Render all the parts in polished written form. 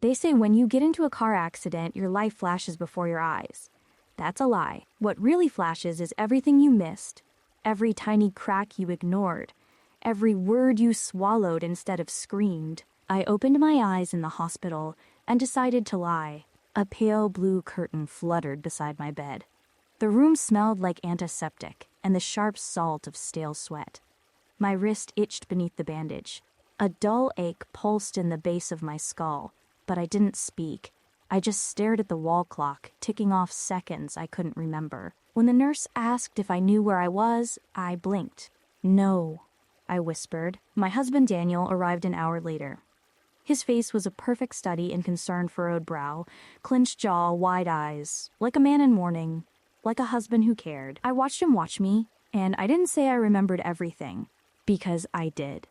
They say when you get into a car accident, your life flashes before your eyes. That's a lie. What really flashes is everything you missed, every tiny crack you ignored, every word you swallowed instead of screamed. I opened my eyes in the hospital and decided to lie. A pale blue curtain fluttered beside my bed. The room smelled like antiseptic and the sharp salt of stale sweat. My wrist itched beneath the bandage. A dull ache pulsed in the base of my skull, but I didn't speak. I just stared at the wall clock, ticking off seconds I couldn't remember. When the nurse asked if I knew where I was, I blinked. "No," I whispered. My husband Daniel arrived an hour later. His face was a perfect study in concerned furrowed brow, clenched jaw, wide eyes, like a man in mourning, like a husband who cared. I watched him watch me, and I didn't say I remembered everything, because I did.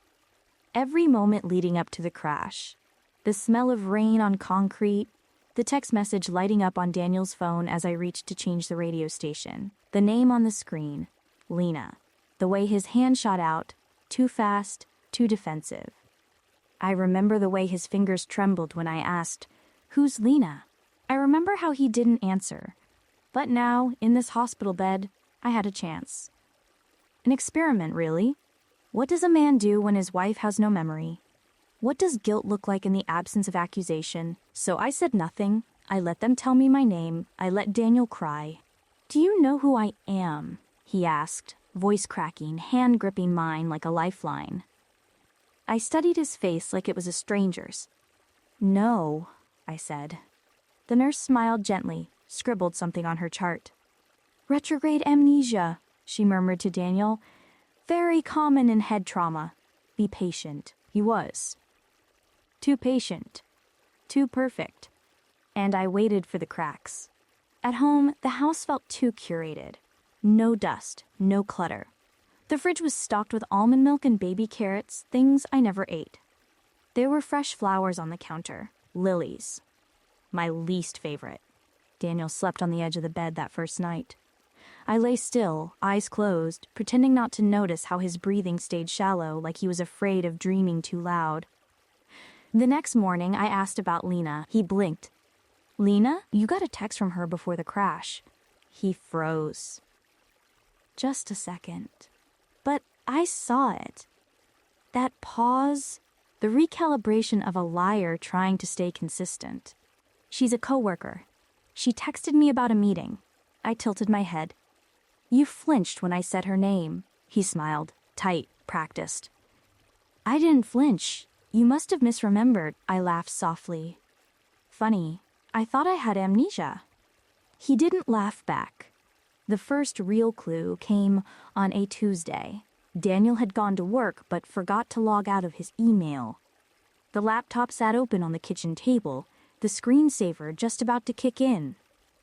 Every moment leading up to the crash. The smell of rain on concrete, the text message lighting up on Daniel's phone as I reached to change the radio station. The name on the screen, Lena. The way his hand shot out, too fast, too defensive. I remember the way his fingers trembled when I asked, "Who's Lena?" I remember how he didn't answer. But now, in this hospital bed, I had a chance. An experiment, really. What does a man do when his wife has no memory? What does guilt look like in the absence of accusation? So I said nothing. I let them tell me my name. I let Daniel cry. "Do you know who I am?" he asked, voice cracking, hand gripping mine like a lifeline. I studied his face like it was a stranger's. "No," I said. The nurse smiled gently, scribbled something on her chart. "Retrograde amnesia," she murmured to Daniel. "Very common in head trauma. Be patient." He was. Too patient. Too perfect. And I waited for the cracks. At home, the house felt too curated. No dust, no clutter. The fridge was stocked with almond milk and baby carrots, things I never ate. There were fresh flowers on the counter, lilies. My least favorite. Daniel slept on the edge of the bed that first night. I lay still, eyes closed, pretending not to notice how his breathing stayed shallow, like he was afraid of dreaming too loud. The next morning, I asked about Lena. He blinked. "Lena? You got a text from her before the crash." He froze. Just a second. But I saw it. That pause, the recalibration of a liar trying to stay consistent. "She's a coworker. She texted me about a meeting." I tilted my head. "You flinched when I said her name." He smiled, tight, practiced. "I didn't flinch. You must have misremembered." I laughed softly. "Funny, I thought I had amnesia." He didn't laugh back. The first real clue came on a Tuesday. Daniel had gone to work but forgot to log out of his email. The laptop sat open on the kitchen table, the screensaver just about to kick in.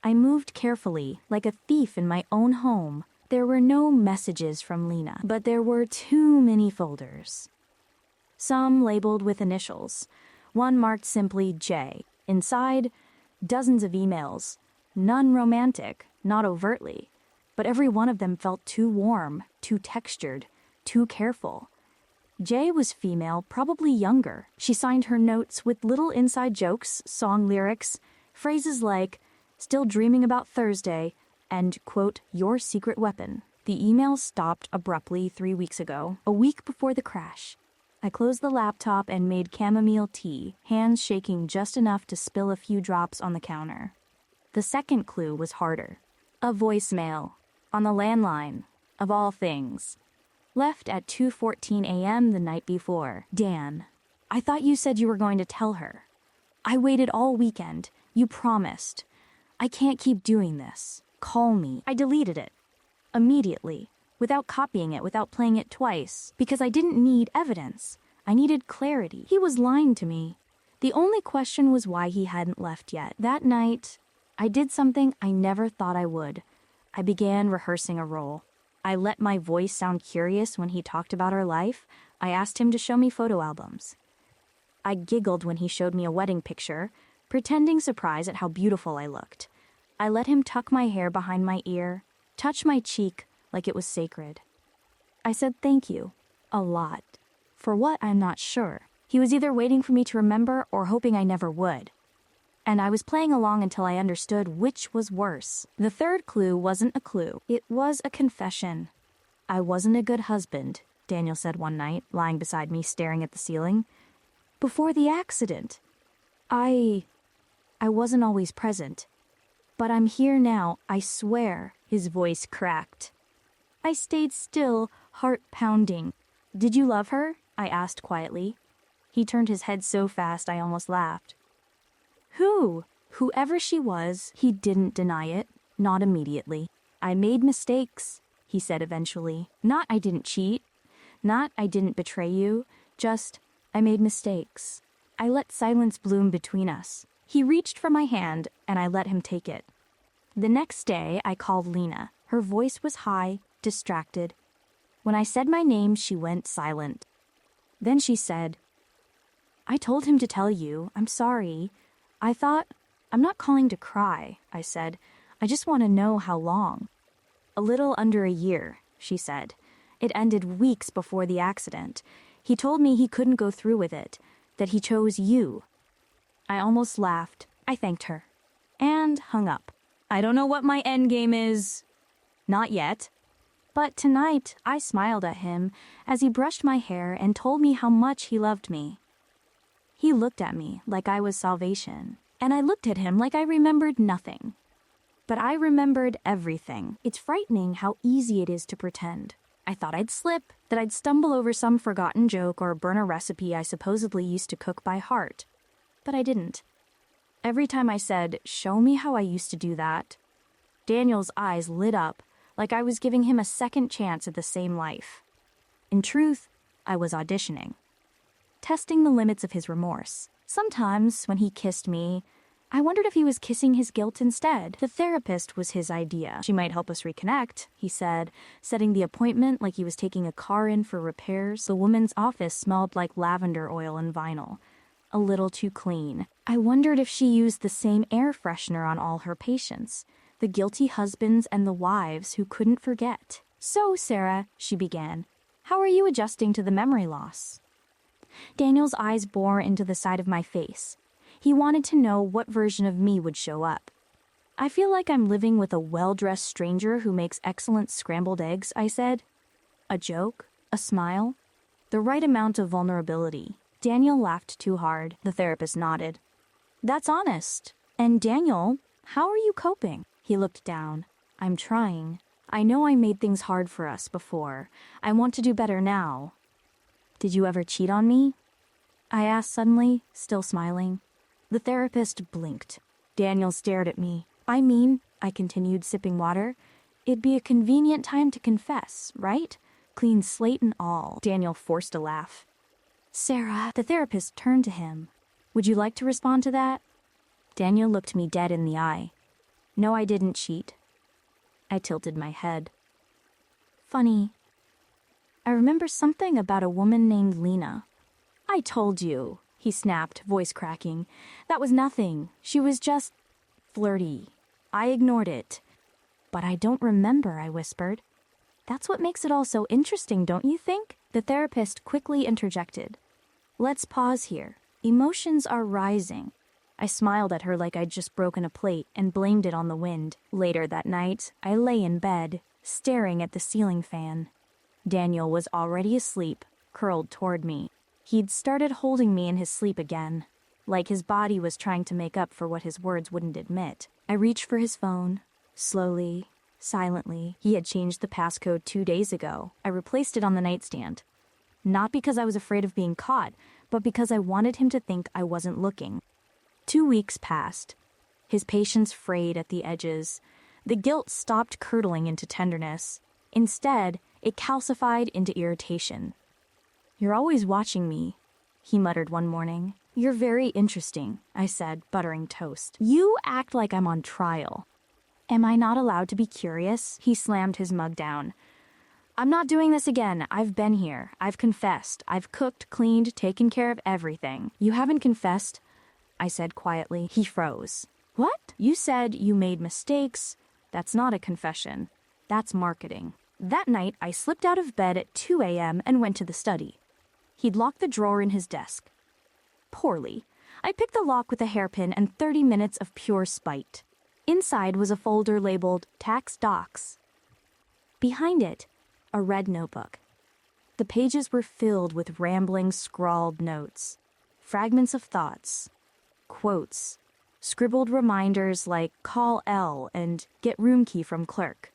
I moved carefully, like a thief in my own home. There were no messages from Lena, but there were too many folders. Some labeled with initials, one marked simply J. Inside, dozens of emails, none romantic, not overtly, but every one of them felt too warm, too textured, too careful. J was female, probably younger. She signed her notes with little inside jokes, song lyrics, phrases like, "Still dreaming about Thursday," and, quote, "your secret weapon." The email stopped abruptly 3 weeks ago, a week before the crash. I closed the laptop and made chamomile tea, hands shaking just enough to spill a few drops on the counter. The second clue was harder. A voicemail, on the landline, of all things. Left at 2:14 a.m. the night before. "Dan, I thought you said you were going to tell her. I waited all weekend. You promised. I can't keep doing this. Call me." I deleted it. Immediately. Without copying it, without playing it twice. Because I didn't need evidence. I needed clarity. He was lying to me. The only question was why he hadn't left yet. That night, I did something I never thought I would. I began rehearsing a role. I let my voice sound curious when he talked about our life. I asked him to show me photo albums. I giggled when he showed me a wedding picture, pretending surprise at how beautiful I looked. I let him tuck my hair behind my ear, touch my cheek like it was sacred. I said thank you, a lot. For what, I'm not sure. He was either waiting for me to remember or hoping I never would. And I was playing along until I understood which was worse. The third clue wasn't a clue. It was a confession. I wasn't a good husband, Daniel said one night, lying beside me staring at the ceiling. Before the accident. I wasn't always present. But I'm here now, I swear, his voice cracked. I stayed still, heart pounding. Did you love her? I asked quietly. He turned his head so fast I almost laughed. Who? Whoever she was, he didn't deny it, not immediately. I made mistakes, he said eventually. Not I didn't cheat, not I didn't betray you, just I made mistakes. I let silence bloom between us. He reached for my hand, and I let him take it. The next day, I called Lena. Her voice was high, distracted. When I said my name, she went silent. Then she said, I told him to tell you, I'm sorry. I thought, I'm not calling to cry, I said. I just want to know how long. A little under a year, she said. It ended weeks before the accident. He told me he couldn't go through with it, that he chose you. I almost laughed. I thanked her. And hung up. I don't know what my endgame is. Not yet. But tonight, I smiled at him as he brushed my hair and told me how much he loved me. He looked at me like I was salvation, and I looked at him like I remembered nothing. But I remembered everything. It's frightening how easy it is to pretend. I thought I'd slip, that I'd stumble over some forgotten joke or burn a recipe I supposedly used to cook by heart. But I didn't. Every time I said, show me how I used to do that, Daniel's eyes lit up like I was giving him a second chance at the same life. In truth, I was auditioning. Testing the limits of his remorse. Sometimes, when he kissed me, I wondered if he was kissing his guilt instead. The therapist was his idea. She might help us reconnect, he said, setting the appointment like he was taking a car in for repairs. The woman's office smelled like lavender oil and vinyl. A little too clean. I wondered if she used the same air freshener on all her patients, the guilty husbands and the wives who couldn't forget. So, Sarah, she began, how are you adjusting to the memory loss? Daniel's eyes bore into the side of my face. He wanted to know what version of me would show up. I feel like I'm living with a well-dressed stranger who makes excellent scrambled eggs, I said. A joke, a smile, the right amount of vulnerability. Daniel laughed too hard. The therapist nodded. That's honest. And Daniel, how are you coping? He looked down. I'm trying. I know I made things hard for us before. I want to do better now. Did you ever cheat on me? I asked suddenly, still smiling. The therapist blinked. Daniel stared at me. I continued, sipping water, it'd be a convenient time to confess, right? Clean slate and all. Daniel forced a laugh. Sarah, the therapist turned to him. Would you like to respond to that? Daniel looked me dead in the eye. No, I didn't cheat. I tilted my head. Funny. I remember something about a woman named Lena. I told you, he snapped, voice cracking. That was nothing. She was just flirty. I ignored it. But I don't remember, I whispered. That's what makes it all so interesting, don't you think? The therapist quickly interjected. Let's pause here. Emotions are rising. I smiled at her like I'd just broken a plate and blamed it on the wind. Later that night, I lay in bed, staring at the ceiling fan. Daniel was already asleep, curled toward me. He'd started holding me in his sleep again, like his body was trying to make up for what his words wouldn't admit. I reached for his phone, slowly, silently. He had changed the passcode 2 days ago. I replaced it on the nightstand. Not because I was afraid of being caught, but because I wanted him to think I wasn't looking. 2 weeks passed. His patience frayed at the edges. The guilt stopped curdling into tenderness. Instead, it calcified into irritation. You're always watching me, he muttered one morning. You're very interesting, I said, buttering toast. You act like I'm on trial. Am I not allowed to be curious? He slammed his mug down. I'm not doing this again. I've been here. I've confessed. I've cooked, cleaned, taken care of everything. You haven't confessed, I said quietly. He froze. What? You said you made mistakes. That's not a confession. That's marketing. That night, I slipped out of bed at 2 a.m. and went to the study. He'd locked the drawer in his desk. poorly. I picked the lock with a hairpin and 30 minutes of pure spite. Inside was a folder labeled Tax Docs. Behind it, a red notebook. The pages were filled with rambling, scrawled notes, fragments of thoughts, quotes, scribbled reminders like call L and get room key from clerk.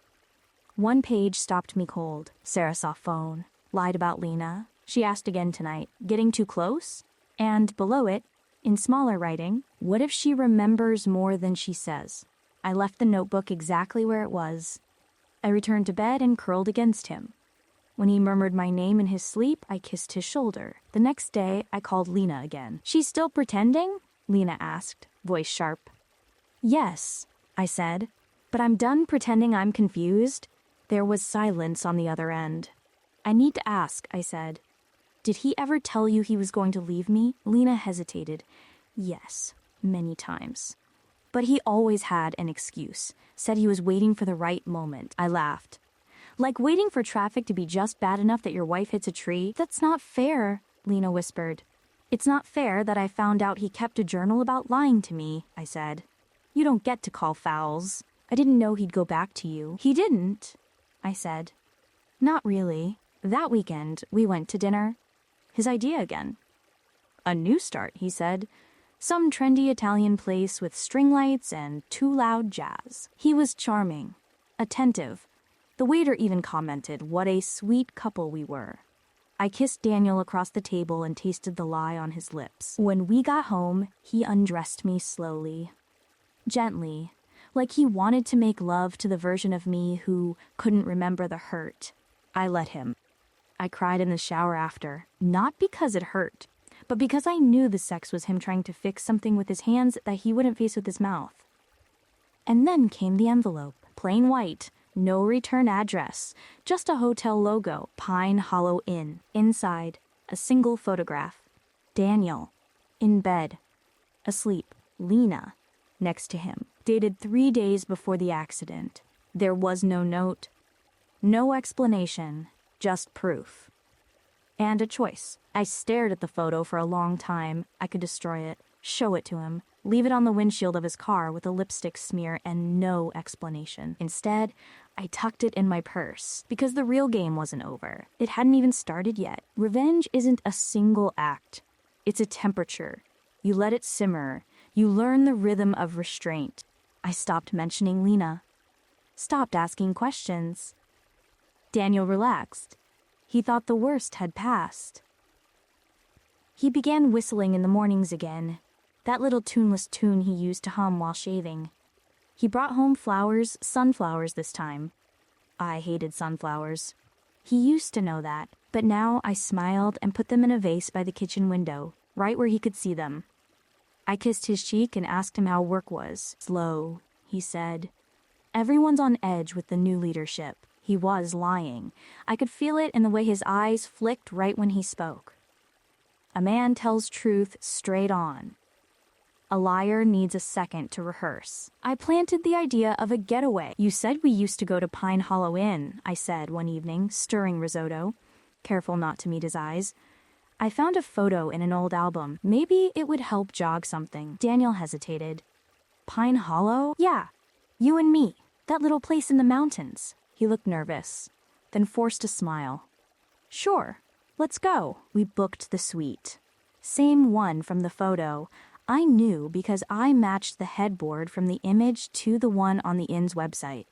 One page stopped me cold. Sarah saw phone, lied about Lena. She asked again tonight, getting too close? And below it, in smaller writing, what if she remembers more than she says? I left the notebook exactly where it was. I returned to bed and curled against him. When he murmured my name in his sleep, I kissed his shoulder. The next day, I called Lena again. She's still pretending? Lena asked, voice sharp. Yes, I said, but I'm done pretending I'm confused. There was silence on the other end. I need to ask, I said. Did he ever tell you he was going to leave me? Lena hesitated. Yes, many times. But he always had an excuse. Said he was waiting for the right moment. I laughed. Like waiting for traffic to be just bad enough that your wife hits a tree? That's not fair, Lena whispered. It's not fair that I found out he kept a journal about lying to me, I said. You don't get to call fouls. I didn't know he'd go back to you. He didn't, I said. Not really. That weekend, we went to dinner. His idea again. A new start, he said. Some trendy Italian place with string lights and too loud jazz. He was charming, attentive. The waiter even commented what a sweet couple we were. I kissed Daniel across the table and tasted the lie on his lips. When we got home, he undressed me slowly, gently, like he wanted to make love to the version of me who couldn't remember the hurt. I let him. I cried in the shower after, not because it hurt, but because I knew the sex was him trying to fix something with his hands that he wouldn't face with his mouth. And then came the envelope, plain white, no return address, just a hotel logo, Pine Hollow Inn. Inside, a single photograph. Daniel, in bed, asleep. Lena, next to him, dated 3 days before the accident. There was no note, no explanation, just proof. And a choice. I stared at the photo for a long time. I could destroy it, show it to him, leave it on the windshield of his car with a lipstick smear and no explanation. Instead, I tucked it in my purse because the real game wasn't over. It hadn't even started yet. Revenge isn't a single act. It's a temperature. You let it simmer. You learn the rhythm of restraint. I stopped mentioning Lena. Stopped asking questions. Daniel relaxed. He thought the worst had passed. He began whistling in the mornings again, that little tuneless tune he used to hum while shaving. He brought home flowers, sunflowers this time. I hated sunflowers. He used to know that, but now I smiled and put them in a vase by the kitchen window, right where he could see them. I kissed his cheek and asked him how work was. Slow, he said. Everyone's on edge with the new leadership. He was lying. I could feel it in the way his eyes flicked right when he spoke. A man tells truth straight on. A liar needs a second to rehearse. I planted the idea of a getaway. You said we used to go to Pine Hollow Inn, I said one evening, stirring risotto, careful not to meet his eyes. I found a photo in an old album. Maybe it would help jog something. Daniel hesitated. Pine Hollow? Yeah, you and me. That little place in the mountains. He looked nervous, then forced a smile. Sure, let's go. We booked the suite. Same one from the photo. I knew because I matched the headboard from the image to the one on the inn's website.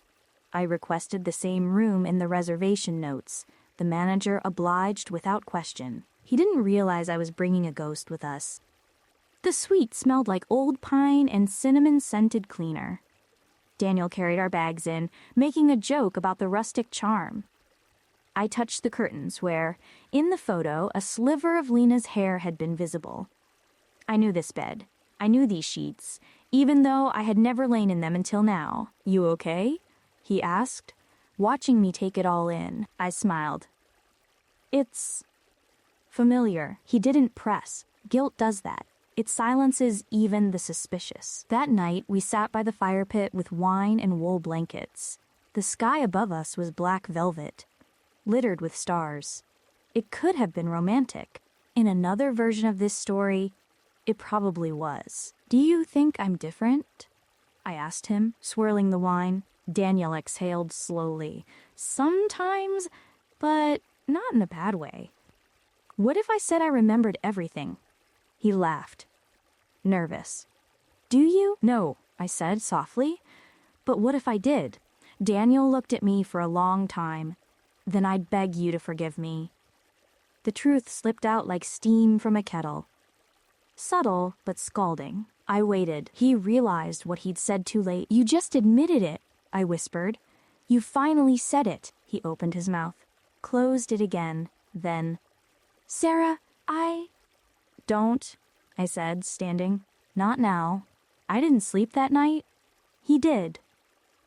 I requested the same room in the reservation notes. The manager obliged without question. He didn't realize I was bringing a ghost with us. The suite smelled like old pine and cinnamon-scented cleaner. Daniel carried our bags in, making a joke about the rustic charm. I touched the curtains where, in the photo, a sliver of Lena's hair had been visible. I knew this bed. I knew these sheets, even though I had never lain in them until now. You okay? He asked, watching me take it all in. I smiled. It's familiar. He didn't press. Guilt does that. It silences even the suspicious. That night, we sat by the fire pit with wine and wool blankets. The sky above us was black velvet, littered with stars. It could have been romantic. In another version of this story, It probably was. Do you think I'm different? I asked him, swirling the wine. Daniel exhaled slowly. Sometimes, but not in a bad way. What if I said I remembered everything? He laughed. Nervous. Do you? No, I said softly. But what if I did? Daniel looked at me for a long time. Then I'd beg you to forgive me. The truth slipped out like steam from a kettle. Subtle, but scalding. I waited. He realized what he'd said too late. You just admitted it, I whispered. You finally said it. He opened his mouth, closed it again, then, Sarah, Don't, I said, standing. Not now. I didn't sleep that night. He did.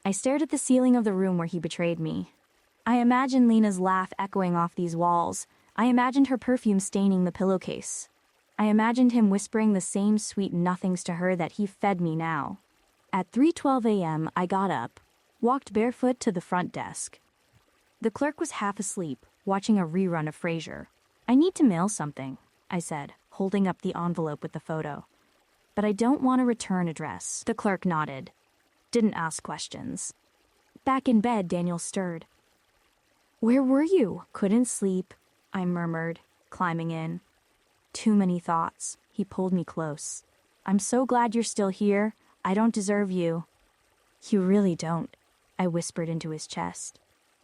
I stared at the ceiling of the room where he betrayed me. I imagined Lena's laugh echoing off these walls. I imagined her perfume staining the pillowcase. I imagined him whispering the same sweet nothings to her that he fed me now. At 3:12 a.m., I got up, walked barefoot to the front desk. The clerk was half asleep, watching a rerun of Frasier. I need to mail something, I said, holding up the envelope with the photo. But I don't want a return address. The clerk nodded. Didn't ask questions. Back in bed, Daniel stirred. Where were you? Couldn't sleep, I murmured, climbing in. Too many thoughts. He pulled me close. I'm so glad you're still here. I don't deserve you. You really don't, I whispered into his chest.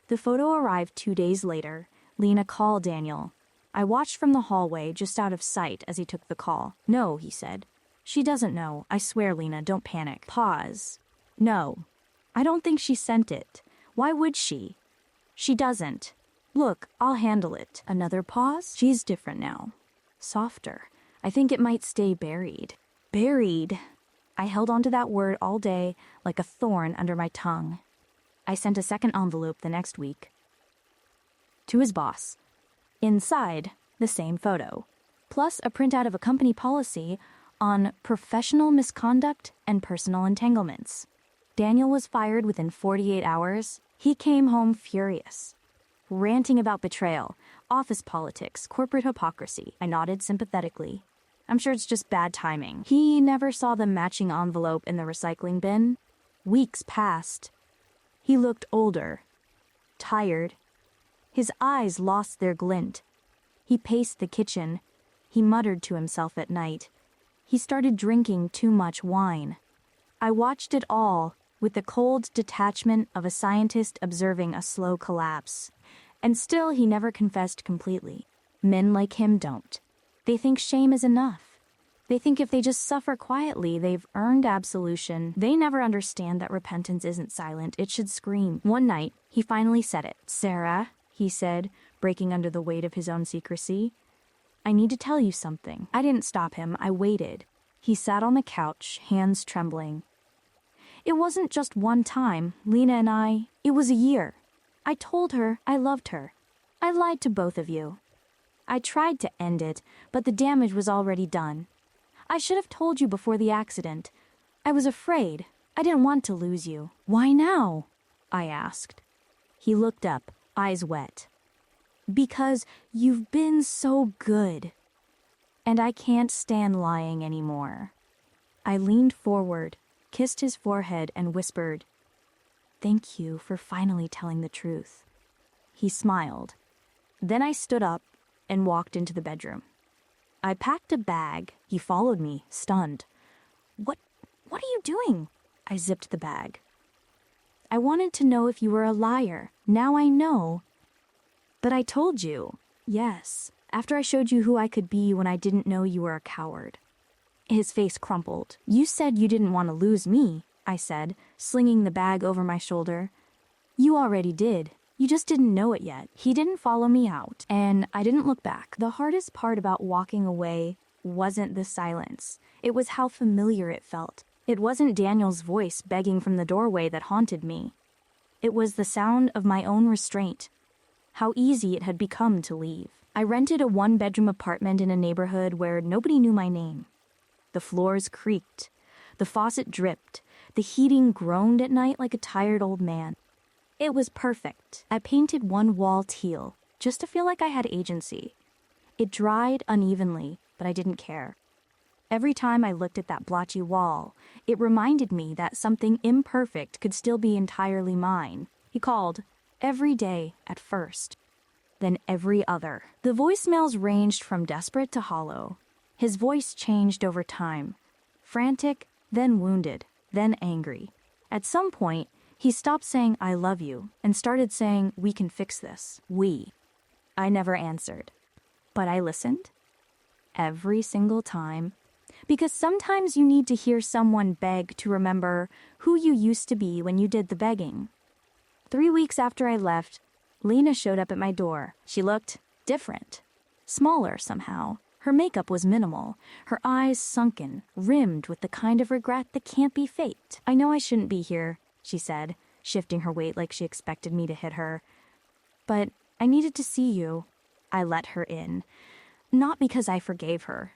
The photo arrived 2 days later. Lena called Daniel. I watched from the hallway, just out of sight, as he took the call. No, he said. She doesn't know. I swear, Lena, don't panic. Pause. No. I don't think she sent it. Why would she? She doesn't. Look, I'll handle it. Another pause? She's different now. Softer. I think it might stay buried. Buried. I held onto that word all day like a thorn under my tongue. I sent a second envelope the next week. To his boss. Inside, the same photo, plus a printout of a company policy on professional misconduct and personal entanglements. Daniel was fired within 48 hours. He came home furious, ranting about betrayal, office politics, corporate hypocrisy. I nodded sympathetically. I'm sure it's just bad timing. He never saw the matching envelope in the recycling bin. Weeks passed. He looked older, tired. His eyes lost their glint. He paced the kitchen. He muttered to himself at night. He started drinking too much wine. I watched it all with the cold detachment of a scientist observing a slow collapse. And still he never confessed completely. Men like him don't. They think shame is enough. They think if they just suffer quietly, they've earned absolution. They never understand that repentance isn't silent. It should scream. One night, he finally said it. Sarah, he said, breaking under the weight of his own secrecy. I need to tell you something. I didn't stop him. I waited. He sat on the couch, hands trembling. It wasn't just one time. Lena and I, it was a year. I told her I loved her. I lied to both of you. I tried to end it, but the damage was already done. I should have told you before the accident. I was afraid. I didn't want to lose you. Why now? I asked. He looked up, eyes wet. Because you've been so good. And I can't stand lying anymore. I leaned forward, kissed his forehead, and whispered, Thank you for finally telling the truth. He smiled. Then I stood up and walked into the bedroom. I packed a bag. He followed me, stunned. What are you doing? I zipped the bag. I wanted to know if you were a liar. Now I know. But I told you. Yes, after I showed you who I could be when I didn't know you were a coward. His face crumpled. You said you didn't want to lose me, I said, slinging the bag over my shoulder. You already did. You just didn't know it yet. He didn't follow me out, and I didn't look back. The hardest part about walking away wasn't the silence. It was how familiar it felt. It wasn't Daniel's voice begging from the doorway that haunted me. It was the sound of my own restraint. How easy it had become to leave. I rented a one-bedroom apartment in a neighborhood where nobody knew my name. The floors creaked. The faucet dripped. The heating groaned at night like a tired old man. It was perfect. I painted one wall teal, just to feel like I had agency. It dried unevenly, but I didn't care. Every time I looked at that blotchy wall, it reminded me that something imperfect could still be entirely mine. He called every day at first, then every other. The voicemails ranged from desperate to hollow. His voice changed over time, frantic, then wounded, then angry. At some point, he stopped saying "I love you" and started saying "we can fix this." We. I never answered, but I listened. Every single time. Because sometimes you need to hear someone beg to remember who you used to be when you did the begging. 3 weeks after I left, Lena showed up at my door. She looked different, smaller somehow. Her makeup was minimal, her eyes sunken, rimmed with the kind of regret that can't be faked. "I know I shouldn't be here," she said, shifting her weight like she expected me to hit her. "But I needed to see you." I let her in. Not because I forgave her.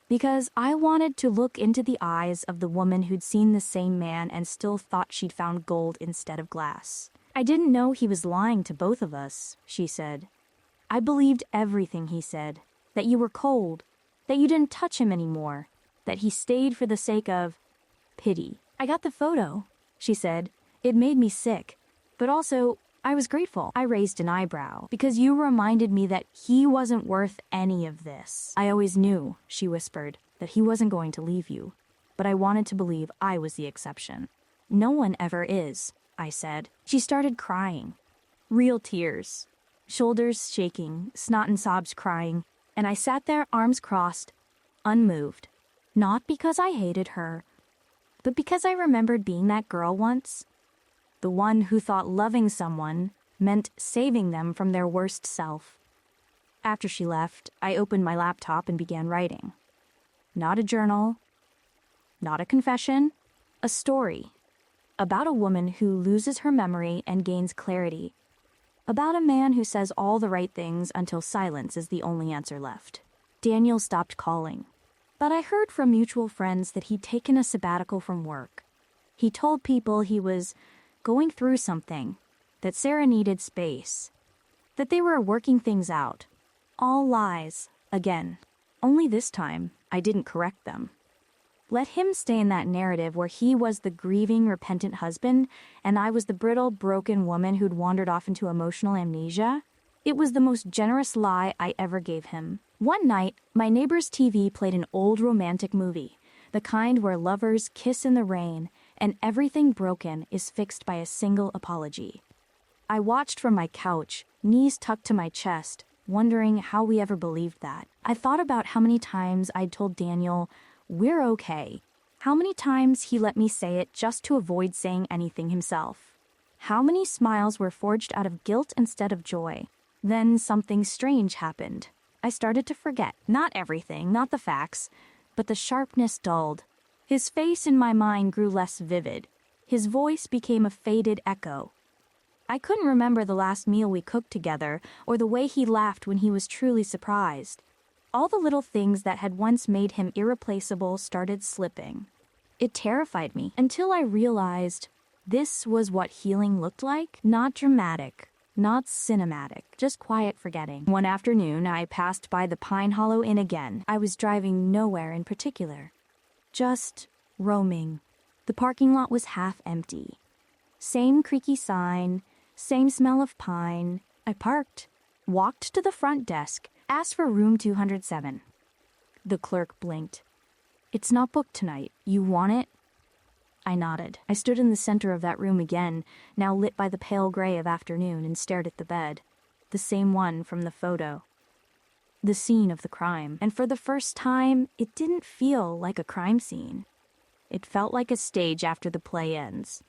Because I wanted to look into the eyes of the woman who'd seen the same man and still thought she'd found gold instead of glass. "I didn't know he was lying to both of us," she said. "I believed everything he said. That you were cold. That you didn't touch him anymore. That he stayed for the sake of pity." "I got the photo," she said. "It made me sick. But also, I was grateful." I raised an eyebrow. "Because you reminded me that he wasn't worth any of this." "I always knew," she whispered, "that he wasn't going to leave you. But I wanted to believe I was the exception." "No one ever is," I said. She started crying. Real tears. Shoulders shaking, snot and sobs crying. And I sat there, arms crossed, unmoved. Not because I hated her, but because I remembered being that girl once. The one who thought loving someone meant saving them from their worst self. After she left, I opened my laptop and began writing. Not a journal, not a confession, a story. About a woman who loses her memory and gains clarity. About a man who says all the right things until silence is the only answer left. Daniel stopped calling, but I heard from mutual friends that he'd taken a sabbatical from work. He told people he was going through something, that Sarah needed space, that they were working things out. All lies, again. Only this time, I didn't correct them. Let him stay in that narrative where he was the grieving, repentant husband, and I was the brittle, broken woman who'd wandered off into emotional amnesia. It was the most generous lie I ever gave him. One night, my neighbor's TV played an old romantic movie, the kind where lovers kiss in the rain, and everything broken is fixed by a single apology. I watched from my couch, knees tucked to my chest, wondering how we ever believed that. I thought about how many times I'd told Daniel, "We're okay." How many times he let me say it just to avoid saying anything himself. How many smiles were forged out of guilt instead of joy. Then something strange happened. I started to forget, not everything, not the facts, but the sharpness dulled. His face in my mind grew less vivid. His voice became a faded echo. I couldn't remember the last meal we cooked together or the way he laughed when he was truly surprised. All the little things that had once made him irreplaceable started slipping. It terrified me until I realized this was what healing looked like. Not dramatic, not cinematic, just quiet forgetting. One afternoon, I passed by the Pine Hollow Inn again. I was driving nowhere in particular. Just roaming. The parking lot was half empty. Same creaky sign, same smell of pine. I parked, walked to the front desk, asked for room 207. The clerk blinked. "It's not booked tonight. You want it?" I nodded. I stood in the center of that room again, now lit by the pale gray of afternoon, and stared at the bed. The same one from the photo. The scene of the crime. And for the first time, it didn't feel like a crime scene. It felt like a stage after the play ends.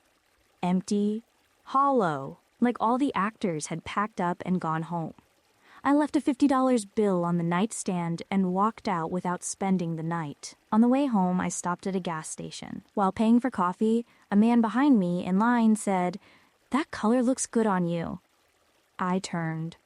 Empty, hollow, like all the actors had packed up and gone home. I left a $50 bill on the nightstand and walked out without spending the night. On the way home, I stopped at a gas station. While paying for coffee, a man behind me in line said, "That color looks good on you." I turned.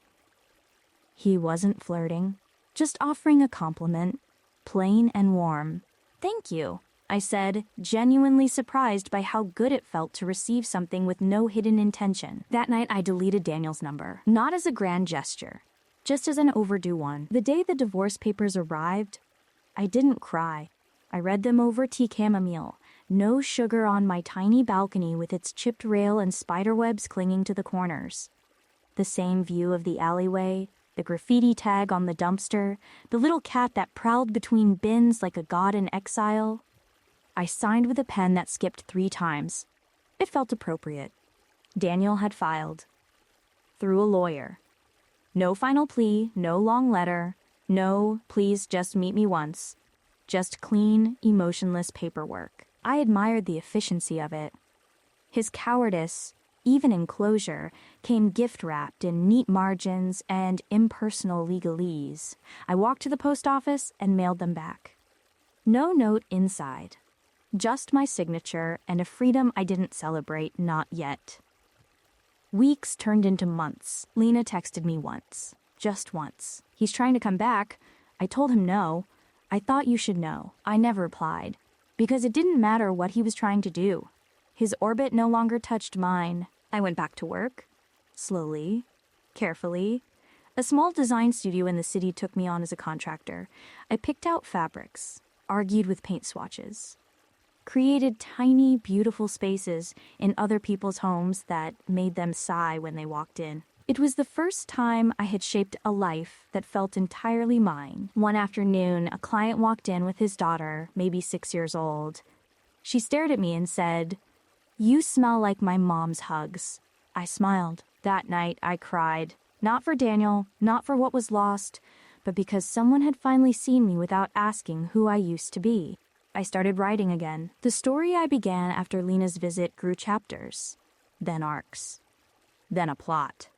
He wasn't flirting, just offering a compliment, plain and warm. "Thank you," I said, genuinely surprised by how good it felt to receive something with no hidden intention. That night, I deleted Daniel's number, not as a grand gesture, just as an overdue one. The day the divorce papers arrived, I didn't cry. I read them over tea chamomile. No sugar on my tiny balcony with its chipped rail and spiderwebs clinging to the corners. The same view of the alleyway, the graffiti tag on the dumpster, the little cat that prowled between bins like a god in exile. I signed with a pen that skipped 3 times. It felt appropriate. Daniel had filed. Through a lawyer. No final plea, no long letter. No, please just meet me once. Just clean, emotionless paperwork. I admired the efficiency of it. His cowardice, even in closure, came gift-wrapped in neat margins and impersonal legalese. I walked to the post office and mailed them back. No note inside. Just my signature and a freedom I didn't celebrate, not yet. Weeks turned into months. Lena texted me once. Just once. He's trying to come back. I told him no. I thought you should know. I never replied. Because it didn't matter what he was trying to do. His orbit no longer touched mine. I went back to work. Slowly. Carefully. A small design studio in the city took me on as a contractor. I picked out fabrics. Argued with paint swatches. Created tiny, beautiful spaces in other people's homes that made them sigh when they walked in. It was the first time I had shaped a life that felt entirely mine. One afternoon, a client walked in with his daughter, maybe 6 years old. She stared at me and said, "You smell like my mom's hugs." I smiled. That night, I cried. Not for Daniel, not for what was lost, but because someone had finally seen me without asking who I used to be. I started writing again. The story I began after Lena's visit grew chapters, then arcs, then a plot.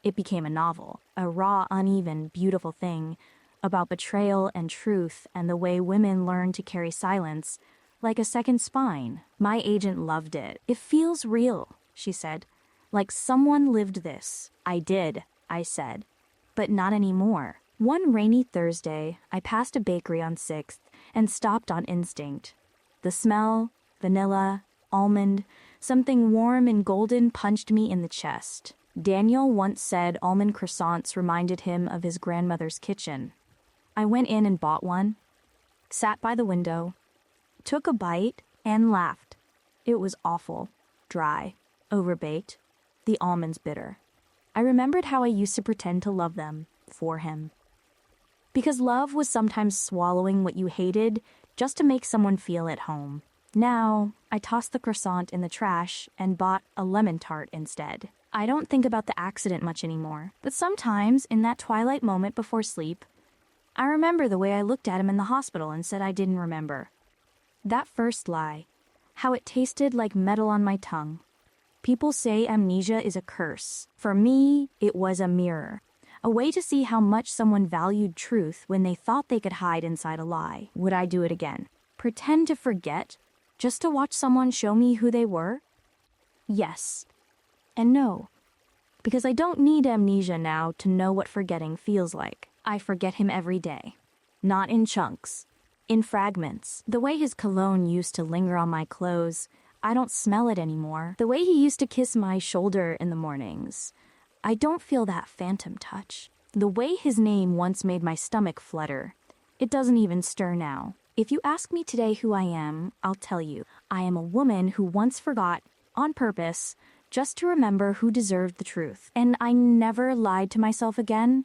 It became a novel, a raw, uneven, beautiful thing, about betrayal and truth and the way women learn to carry silence, like a second spine. My agent loved it. "It feels real," she said. "Like someone lived this." "I did," I said, "but not anymore." One rainy Thursday, I passed a bakery on 6th and stopped on instinct. The smell, vanilla, almond, something warm and golden punched me in the chest. Daniel once said almond croissants reminded him of his grandmother's kitchen. I went in and bought one, sat by the window, took a bite, and laughed. It was awful, dry, overbaked, the almonds bitter. I remembered how I used to pretend to love them, for him. Because love was sometimes swallowing what you hated just to make someone feel at home. Now, I tossed the croissant in the trash and bought a lemon tart instead. I don't think about the accident much anymore, but sometimes, in that twilight moment before sleep, I remember the way I looked at him in the hospital and said I didn't remember. That first lie, how it tasted like metal on my tongue. People say amnesia is a curse. For me, it was a mirror. A way to see how much someone valued truth when they thought they could hide inside a lie. Would I do it again? Pretend to forget, just to watch someone show me who they were? Yes. And no. Because I don't need amnesia now to know what forgetting feels like. I forget him every day. Not in chunks. In fragments. The way his cologne used to linger on my clothes, I don't smell it anymore. The way he used to kiss my shoulder in the mornings, I don't feel that phantom touch. The way his name once made my stomach flutter, it doesn't even stir now. If you ask me today who I am, I'll tell you. I am a woman who once forgot, on purpose, just to remember who deserved the truth. And I never lied to myself again,